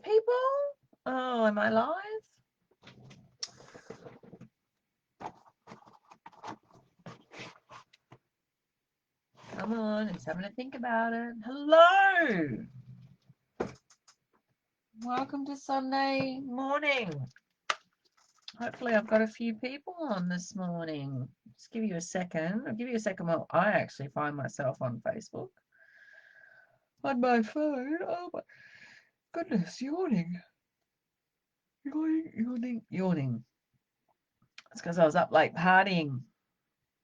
people. Oh, am I live? Come on, it's having to think about it. Hello. Welcome to Sunday morning. Hopefully I've got a few people on this morning. Just give you a second. I'll give you a second while I actually find myself on Facebook. On my phone. Oh my goodness, yawning. Yawning. It's because I was up late partying.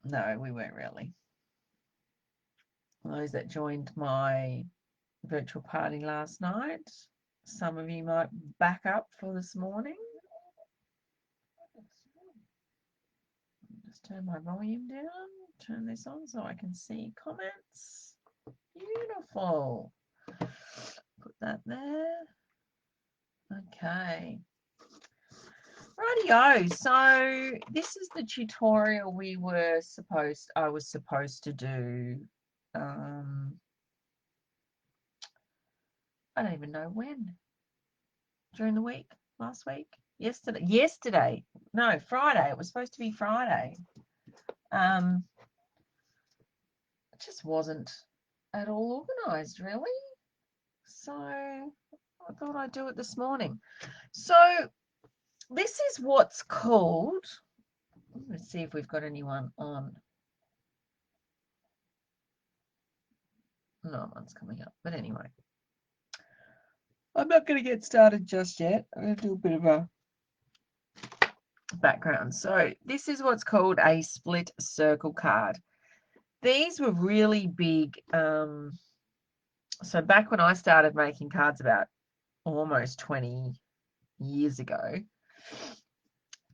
No, we weren't really. Those that joined my virtual party last night, some of you might back up for this morning. Just turn my volume down, turn this on so I can see comments. Beautiful. Put that there. Okay. Rightio. So this is the tutorial I was supposed to do. I don't even know when. During the week, last week, yesterday. No, Friday. It was supposed to be Friday. It just wasn't at all organised, really. So I thought I'd do it this morning. So this is what's called. Let's see if we've got anyone on. No one's coming up, but anyway. I'm not going to get started just yet. I'm going to do a bit of a background. So this is what's called a split circle card. These were really big. So back when I started making cards about almost 20 years ago,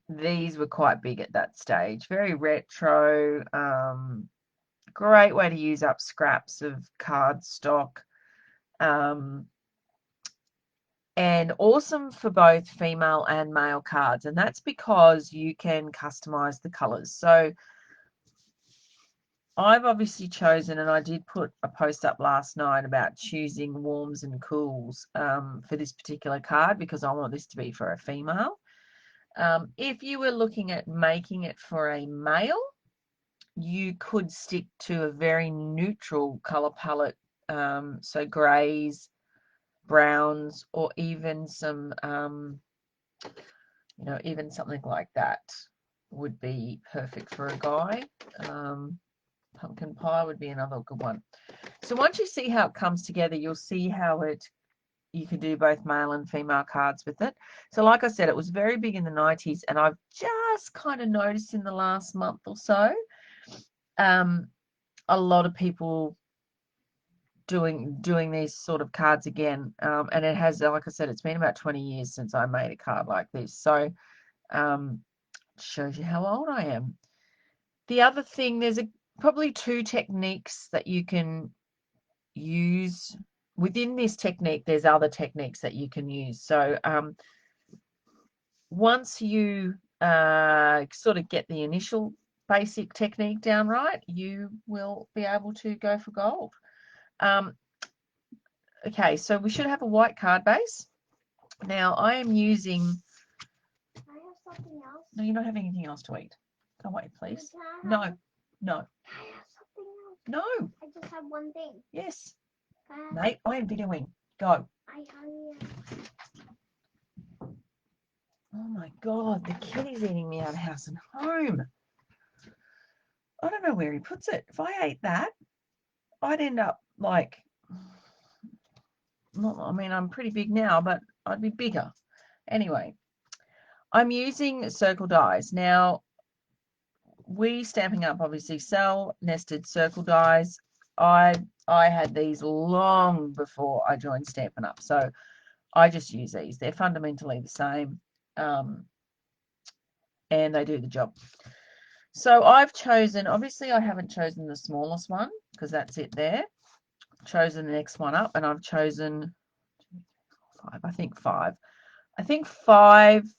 these were quite big at that stage. Very retro. Great way to use up scraps of cardstock. And awesome for both female and male cards. And that's because you can customize the colors. So I've obviously chosen, and I did put a post up last night about choosing warms and cools for this particular card because I want this to be for a female. If you were looking at making it for a male, you could stick to a very neutral color palette, so grays, browns, or even some, even something like that would be perfect for a guy. Pumpkin pie would be another good one. So once you see how it comes together, you'll see how you can do both male and female cards with it. So like I said, it was very big in the 90s, and I've just kind of noticed in the last month or so, a lot of people doing these sort of cards again. And it has, like I said, it's been about 20 years since I made a card like this. So shows you how old I am. The other thing, there's probably two techniques that you can use. Within this technique, there's other techniques that you can use. So once you sort of get the initial basic technique down right, you will be able to go for gold. Okay, so we should have a white card base. Now I am using. I have something else. No, you're not having anything else to eat. Go away, please. No. I have something else. No. I just have one thing. Yes. Mate, I am videoing. Go. Oh my God, the kid is eating me out of house and home. I don't know where he puts it. If I ate that, I'd end up like, I mean, I'm pretty big now, but I'd be bigger. Anyway, I'm using circle dies. Now, we Stampin' Up obviously sell nested circle dies. I had these long before I joined Stampin' Up, so I just use these. They're fundamentally the same, and they do the job. So I've chosen, obviously I haven't chosen the smallest one because that's it there. I've chosen the next one up, and I've chosen five. I think five.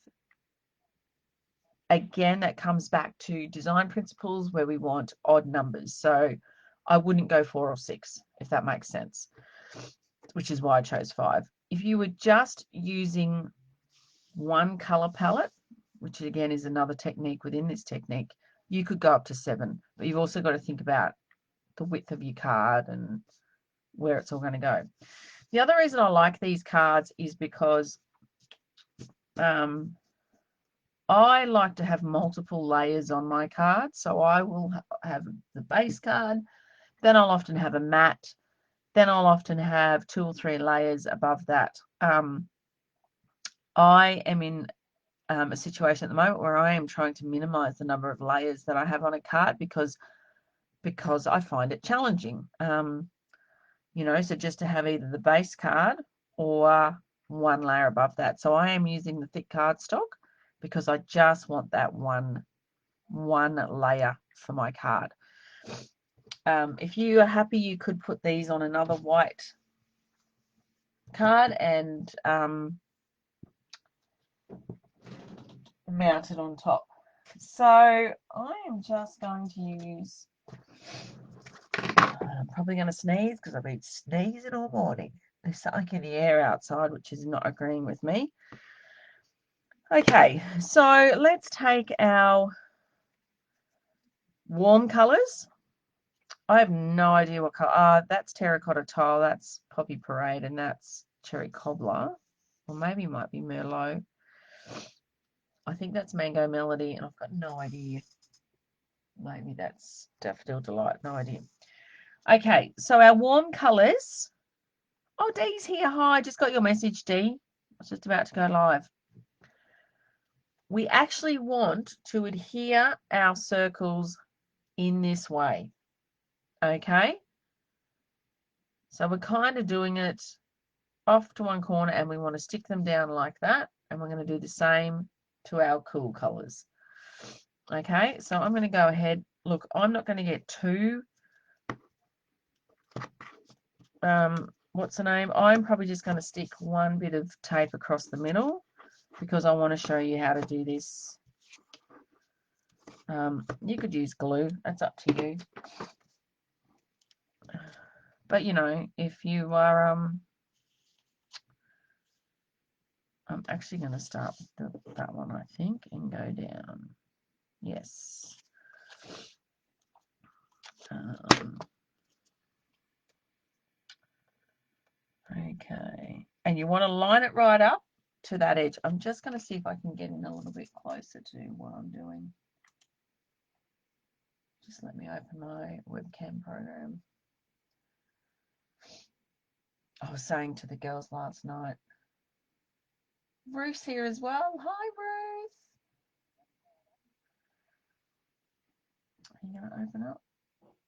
Again, that comes back to design principles where we want odd numbers. So I wouldn't go 4 or 6, if that makes sense, which is why I chose 5. if you were just using one color palette, which again is another technique within this technique, you could go up to 7, but you've also got to think about the width of your card and where it's all going to go. The other reason I like these cards is because I like to have multiple layers on my card. So I will have the base card, then I'll often have a matte, then I'll often have 2 or 3 layers above that. I am in a situation at the moment where I am trying to minimize the number of layers that I have on a card because I find it challenging. You know, so just to have either the base card or one layer above that. So I am using the thick cardstock because I just want that one layer for my card. If you are happy, you could put these on another white card and mount it on top. So I am just going to use, I'm probably going to sneeze because I've been sneezing all morning. There's something in the air outside which is not agreeing with me. Okay, so let's take our warm colours. I have no idea what colour. That's terracotta tile, that's poppy parade, and that's cherry cobbler. Or maybe it might be merlot. I think that's mango melody, and I've got no idea. Maybe that's daffodil delight. No idea. Okay, so our warm colours. Oh, Dee's here. Hi, I just got your message, Dee. I was just about to go live. We actually want to adhere our circles in this way. Okay? So we're kind of doing it off to one corner and we want to stick them down like that. And we're going to do the same to our cool colours. Okay, so I'm going to go ahead. Look, I'm not going to get too, what's the name? I'm probably just going to stick one bit of tape across the middle because I want to show you how to do this. You could use glue, that's up to you. But you know, if you are, I'm actually going to start with that one, I think, and go down. Yes. Okay. And you want to line it right up to that edge. I'm just going to see if I can get in a little bit closer to what I'm doing. Just let me open my webcam program. I was saying to the girls last night, Ruth's here as well. Hi, Ruth. Are you going to open up?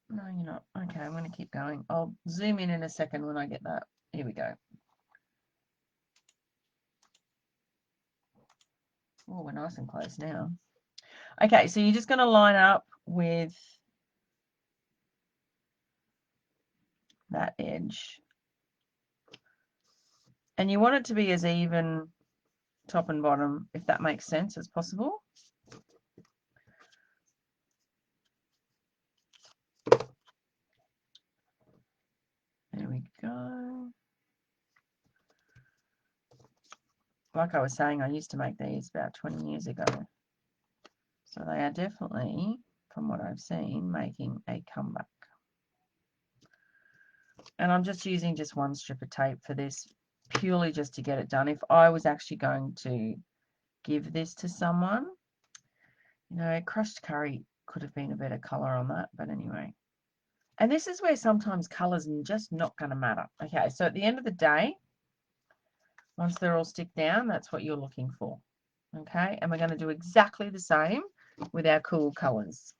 No, you're not. Okay, I'm going to keep going. I'll zoom in a second when I get that. Here we go. Oh, we're nice and close now. Okay, so you're just going to line up with that edge. And you want it to be as even top and bottom, if that makes sense, as possible. There we go. Like I was saying, I used to make these about 20 years ago. So they are definitely, from what I've seen, making a comeback. And I'm just using just one strip of tape for this, purely just to get it done. If I was actually going to give this to someone, you know, crushed curry could have been a better colour on that, but anyway. And this is where sometimes colours are just not going to matter. Okay, so at the end of the day, once they're all stick down, that's what you're looking for. Okay, and we're going to do exactly the same with our cool colours.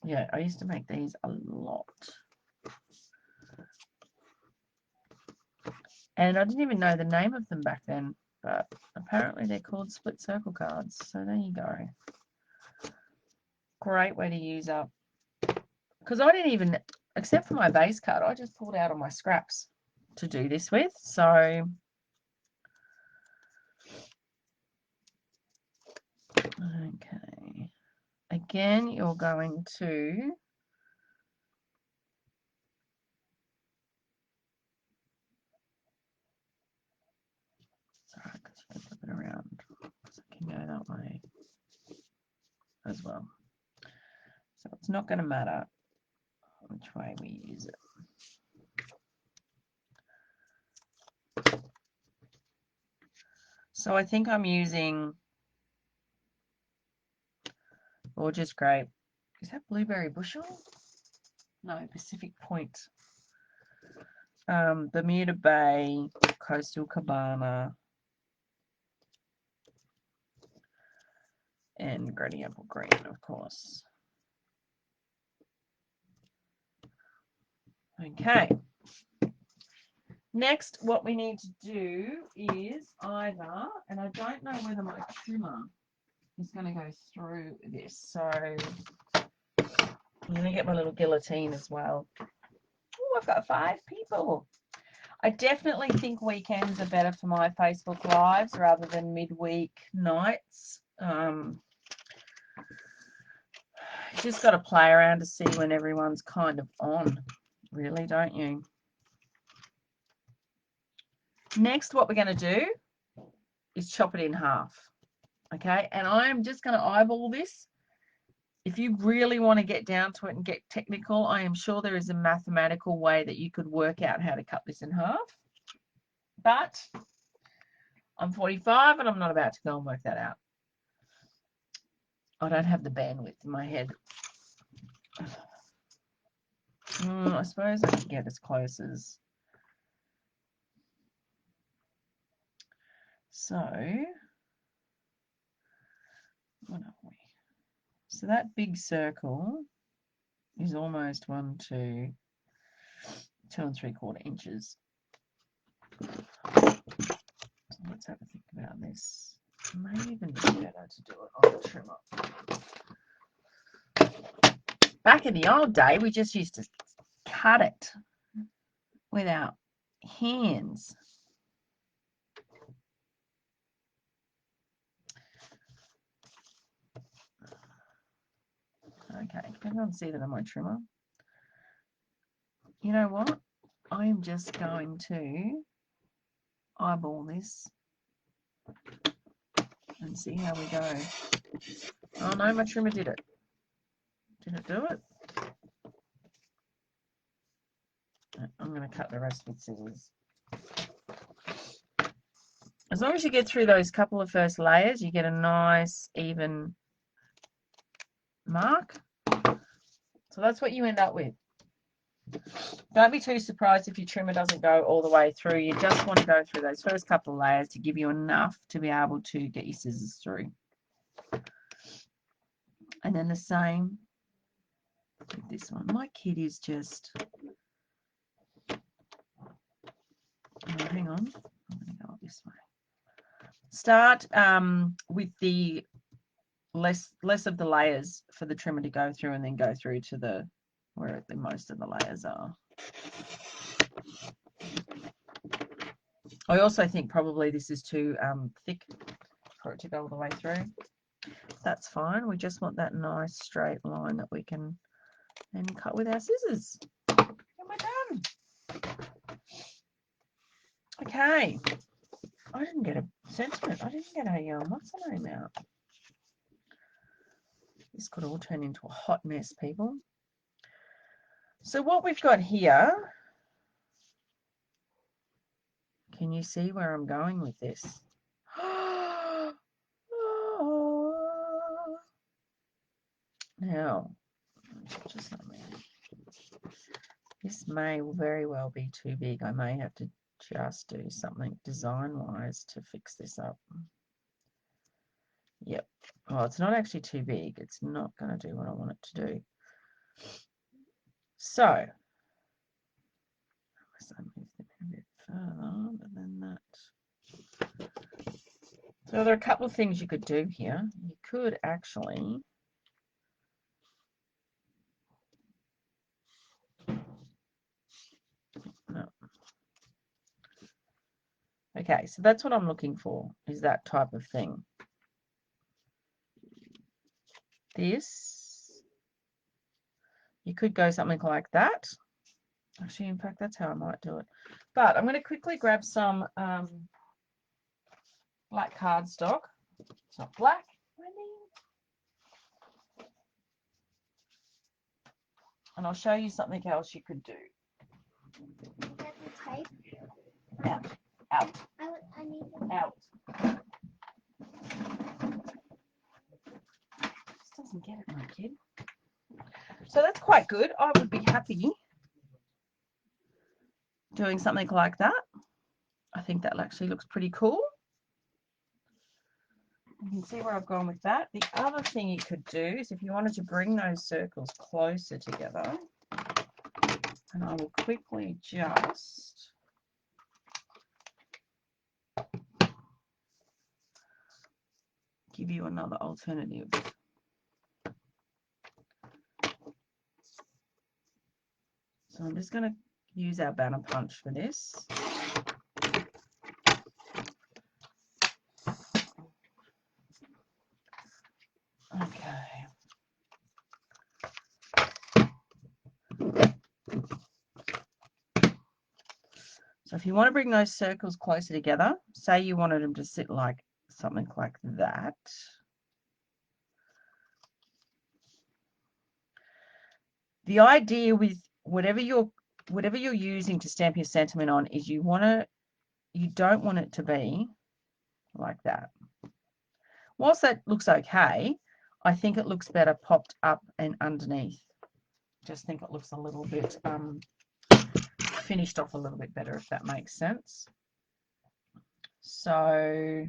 Yeah, I used to make these a lot. And I didn't even know the name of them back then, but apparently they're called split circle cards. So there you go. Great way to use up. Because I didn't even, except for my base card, I just pulled out all my scraps to do this with. So, okay. Again, you're going to it around. So it can go that way as well. So it's not going to matter which way we use it. So I think I'm using Gorgeous Grape. Is that Blueberry Bushel? No, Pacific Point. Bermuda Bay, Coastal Cabana, and Granny Apple Green, of course. Okay. Next, what we need to do is either, and I don't know whether my trimmer is going to go through this, so I'm going to get my little guillotine as well. Oh, I've got 5 people. I definitely think weekends are better for my Facebook Lives rather than midweek nights. You just got to play around to see when everyone's kind of on, really, don't you? Next, what we're going to do is chop it in half, okay? And I'm just going to eyeball this. If you really want to get down to it and get technical, I am sure there is a mathematical way that you could work out how to cut this in half. But I'm 45 and I'm not about to go and work that out. I don't have the bandwidth in my head. I suppose I could get as close as... So, what are we? So that big circle is almost 2 3/4 inches. So let's have a think about this. It may even be better to do it on the trimmer. Back in the old day, we just used to cut it with our hands. Okay, can everyone see that on my trimmer? You know what? I am just going to eyeball this and see how we go. Oh no, my trimmer did it. Did it do it? I'm going to cut the rest with scissors. As long as you get through those couple of first layers, you get a nice even mark. So that's what you end up with. Don't be too surprised if your trimmer doesn't go all the way through. You just want to go through those first couple of layers to give you enough to be able to get your scissors through. And then the same with this one. My kid is just... Oh, hang on. I'm going to go up this way. Start with the less of the layers for the trimmer to go through, and then go through to the where the most of the layers are. I also think probably this is too thick for it to go all the way through. That's fine. We just want that nice straight line that we can then cut with our scissors. And we're done. Okay. I didn't get a sentiment. I didn't get a what's the name out. This could all turn into a hot mess, people. So what we've got here, can you see where I'm going with this? Now, just let me. This may very well be too big. I may have to just do something design-wise to fix this up. Yep. Well, it's not actually too big. It's not going to do what I want it to do. So, unless I move them a bit further, but then that. So there are a couple of things you could do here. You could actually no. Okay, so that's what I'm looking for, is that type of thing. This, you could go something like that. Actually, in fact, that's how I might do it. But I'm going to quickly grab some black cardstock. It's not black. And I'll show you something else you could do. Get the tape. Out. Out. I need it. Out. Just doesn't get it, my kid. So that's quite good. I would be happy doing something like that. I think that actually looks pretty cool. You can see where I've gone with that. The other thing you could do is if you wanted to bring those circles closer together, and I will quickly just give you another alternative. So I'm just going to use our banner punch for this. Okay. So if you want to bring those circles closer together, say you wanted them to sit like something like that. The idea with whatever you're using to stamp your sentiment on is you don't want it to be like that. Whilst that looks okay, I think it looks better popped up and underneath. Just think it looks a little bit finished off a little bit better, if that makes sense. So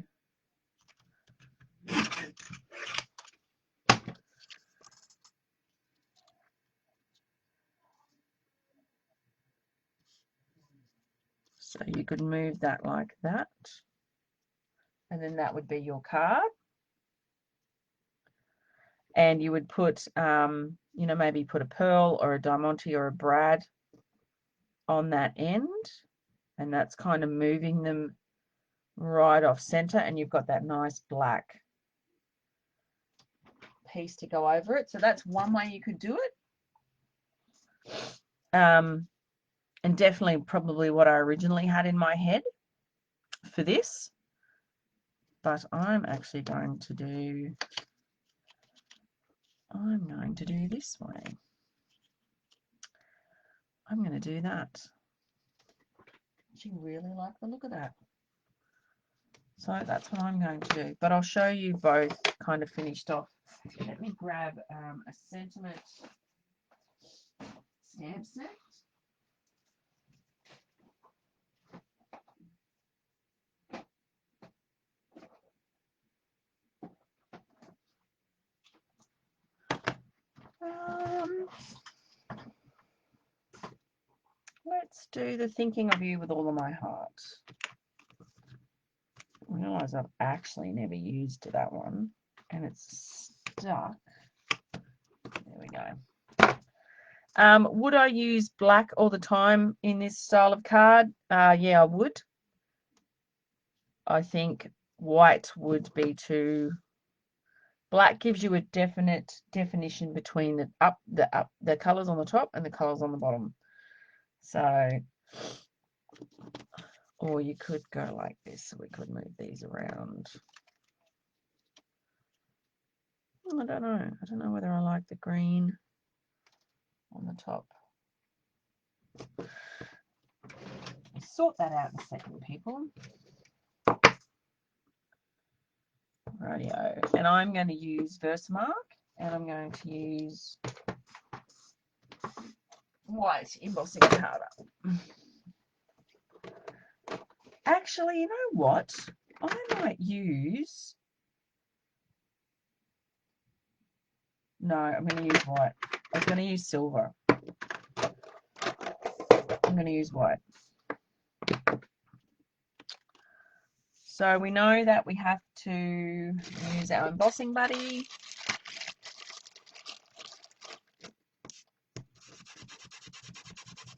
you could move that like that, and then that would be your card. And you would put, maybe put a pearl or a diamante or a brad on that end, and that's kind of moving them right off center, and you've got that nice black piece to go over it. So that's one way you could do it. And definitely probably what I originally had in my head for this. But I'm actually going to do this way. I'm going to do that. I actually really like the look of that. So that's what I'm going to do. But I'll show you both kind of finished off. Let me grab a sentiment stamp set. Let's do the Thinking of You with All of My Heart. I realise I've actually never used that one, and it's stuck. There we go. Would I use black all the time in this style of card? Yeah, I would. I think white would be too. Black gives you a definite definition between the colours on the top and the colours on the bottom. So, or you could go like this. We could move these around. I don't know. I don't know whether I like the green on the top. Sort that out in a second, people. Radio. And I'm going to use Versamark, and I'm going to use white embossing powder. Actually, you know what? I might use... No, I'm going to use white. I was going to use silver. I'm going to use white. So we know that we have to use our embossing buddy.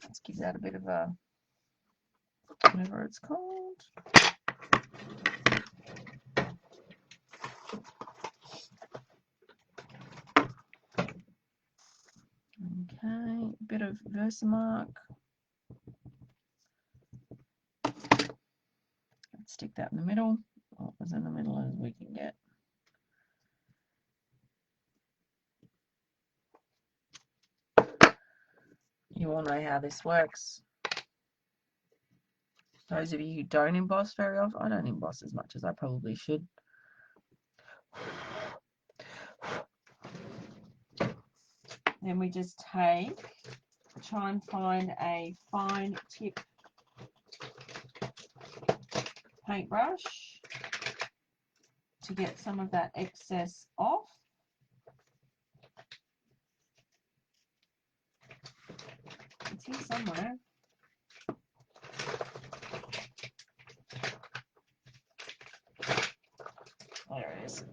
Let's give that a bit of a, whatever it's called. Okay, a bit of Versamark. Let's stick that in the middle. what was in the middle as we can get. You all know how this works. Those of you who don't emboss very often, I don't emboss as much as I probably should. Then we just try and find a fine tip paintbrush to get some of that excess off. It's here somewhere. There it is.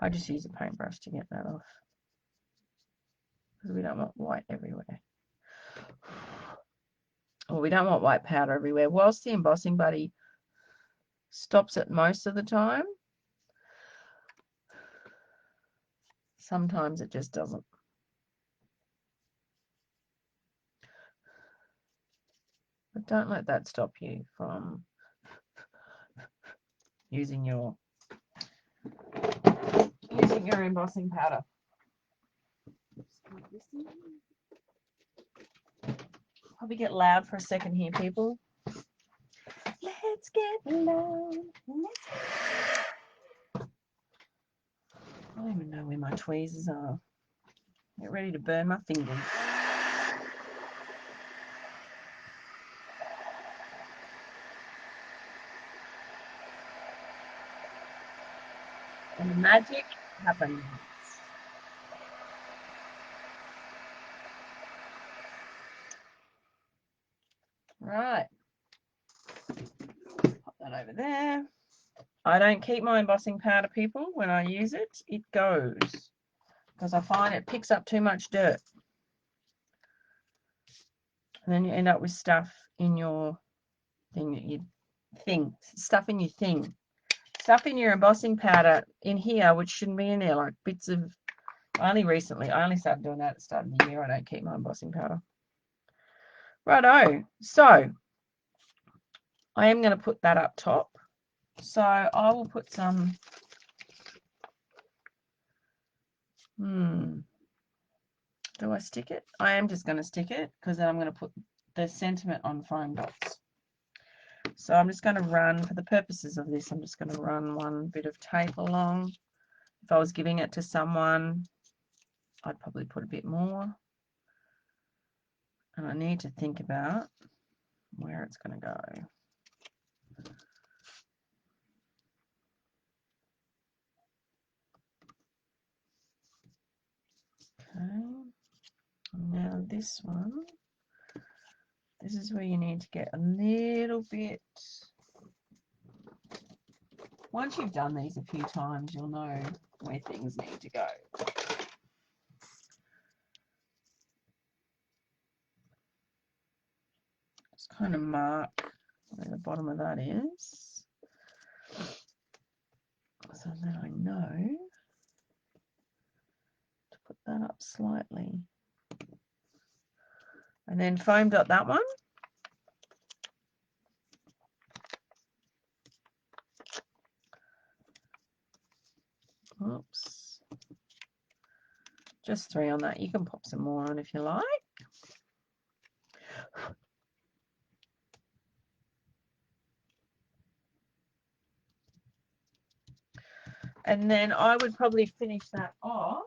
I just use a paintbrush to get that off because we don't want white everywhere. Or we don't want white powder everywhere. Whilst the embossing buddy stops it most of the time, sometimes it just doesn't. But don't let that stop you from using your embossing powder. Probably get loud for a second here, people. Let's get loud. I don't even know where my tweezers are. Get ready to burn my fingers. And the magic happens. Right. Pop that over there. I don't keep my embossing powder, people. When I use it, it goes. Because I find it picks up too much dirt. And then you end up with stuff in your stuff in your thing. Stuff in your embossing powder in here, which shouldn't be in there, like bits of, I only started doing that at the start of the year. I don't keep my embossing powder. Righto. So, I am going to put that up top. So, I will put some, do I stick it? I am just going to stick it because then I'm going to put the sentiment on foam dots. So I'm just going to run, for the purposes of this, I'm just going to run one bit of tape along. If I was giving it to someone, I'd probably put a bit more. And I need to think about where it's going to go. Okay. Now this one, this is where you need to get a little bit. Once you've done these a few times, you'll know where things need to go. Just kind of mark where the bottom of that is. So then I know to put that up slightly. And then foam dot that one. Oops. Just 3 on that. You can pop some more on if you like. And then I would probably finish that off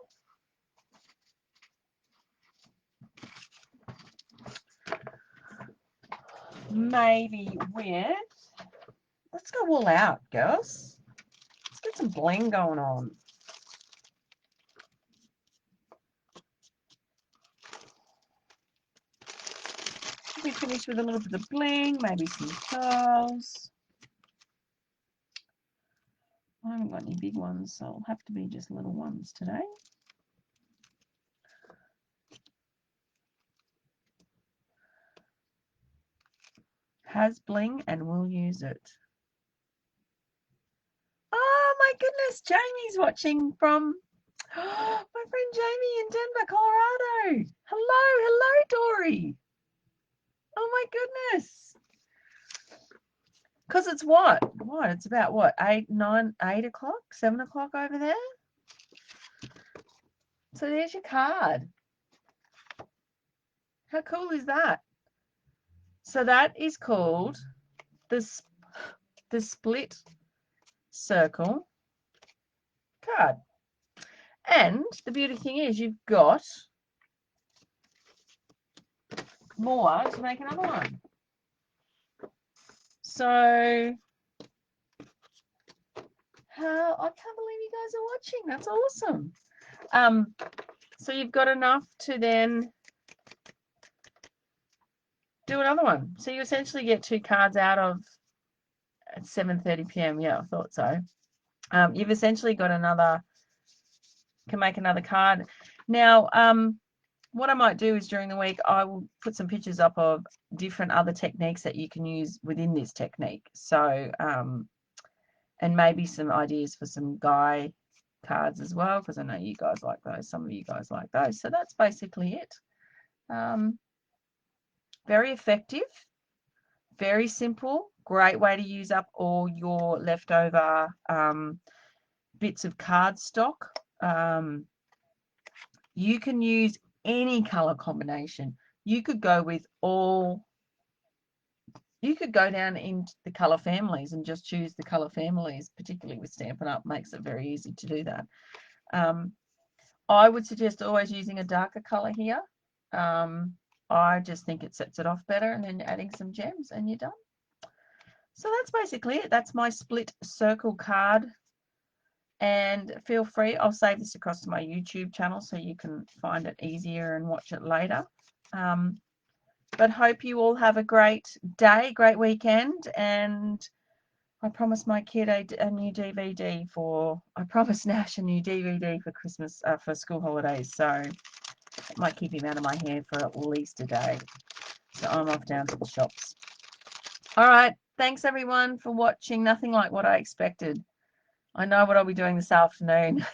maybe with, let's go all out, girls. Let's get some bling going on. We finish with a little bit of bling, maybe some pearls. I haven't got any big ones, so it'll have to be just little ones today. Has bling and we'll use it. Oh my goodness, Jamie's watching from my friend Jamie in Denver, Colorado. Hello, Dory. Oh my goodness. Because it's what? It's about what? 8 o'clock, 7 o'clock over there. So there's your card. How cool is that? So that is called the split circle card. And the beauty thing is you've got more to make another one. So I can't believe you guys are watching. That's awesome. So you've got enough to then do another one. So you essentially get 2 cards out of at 7:30 p.m. Yeah, I thought so. You've essentially got can make another card. Now, what I might do is during the week, I will put some pictures up of different other techniques that you can use within this technique. So, and maybe some ideas for some guy cards as well, because I know you guys like those. Some of you guys like those. So that's basically it. Very effective, very simple, great way to use up all your leftover bits of cardstock. You can use any color combination. You could go down into the color families and just choose the color families, particularly with Stampin' Up! Makes it very easy to do that. I would suggest always using a darker color here. I just think it sets it off better, and then adding some gems and you're done. So that's basically it. That's my split circle card. And feel free, I'll save this across to my YouTube channel so you can find it easier and watch it later. But hope you all have a great day, great weekend, and I promised my kid a new DVD I promised Nash a new DVD for Christmas, for school holidays, so it might keep him out of my hair for at least a day. So I'm off down to the shops. All right, thanks everyone for watching. Nothing like what I expected. I know what I'll be doing this afternoon.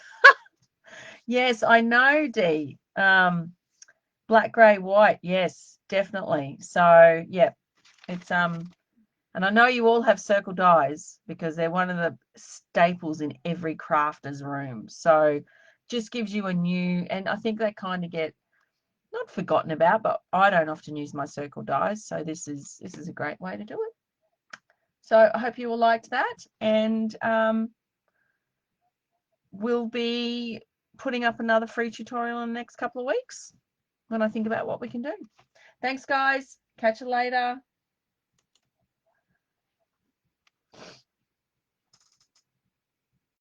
Yes, I know, Dee. Black, grey, white. Yes, definitely. So, yeah, it's and I know you all have circle dies because they're one of the staples in every crafter's room. So, just gives you a new, and I think they kind of get not forgotten about, but I don't often use my circle dies, so this is a great way to do it. So, I hope you all liked that, and we'll be putting up another free tutorial in the next couple of weeks when I think about what we can do. Thanks, guys. Catch you later.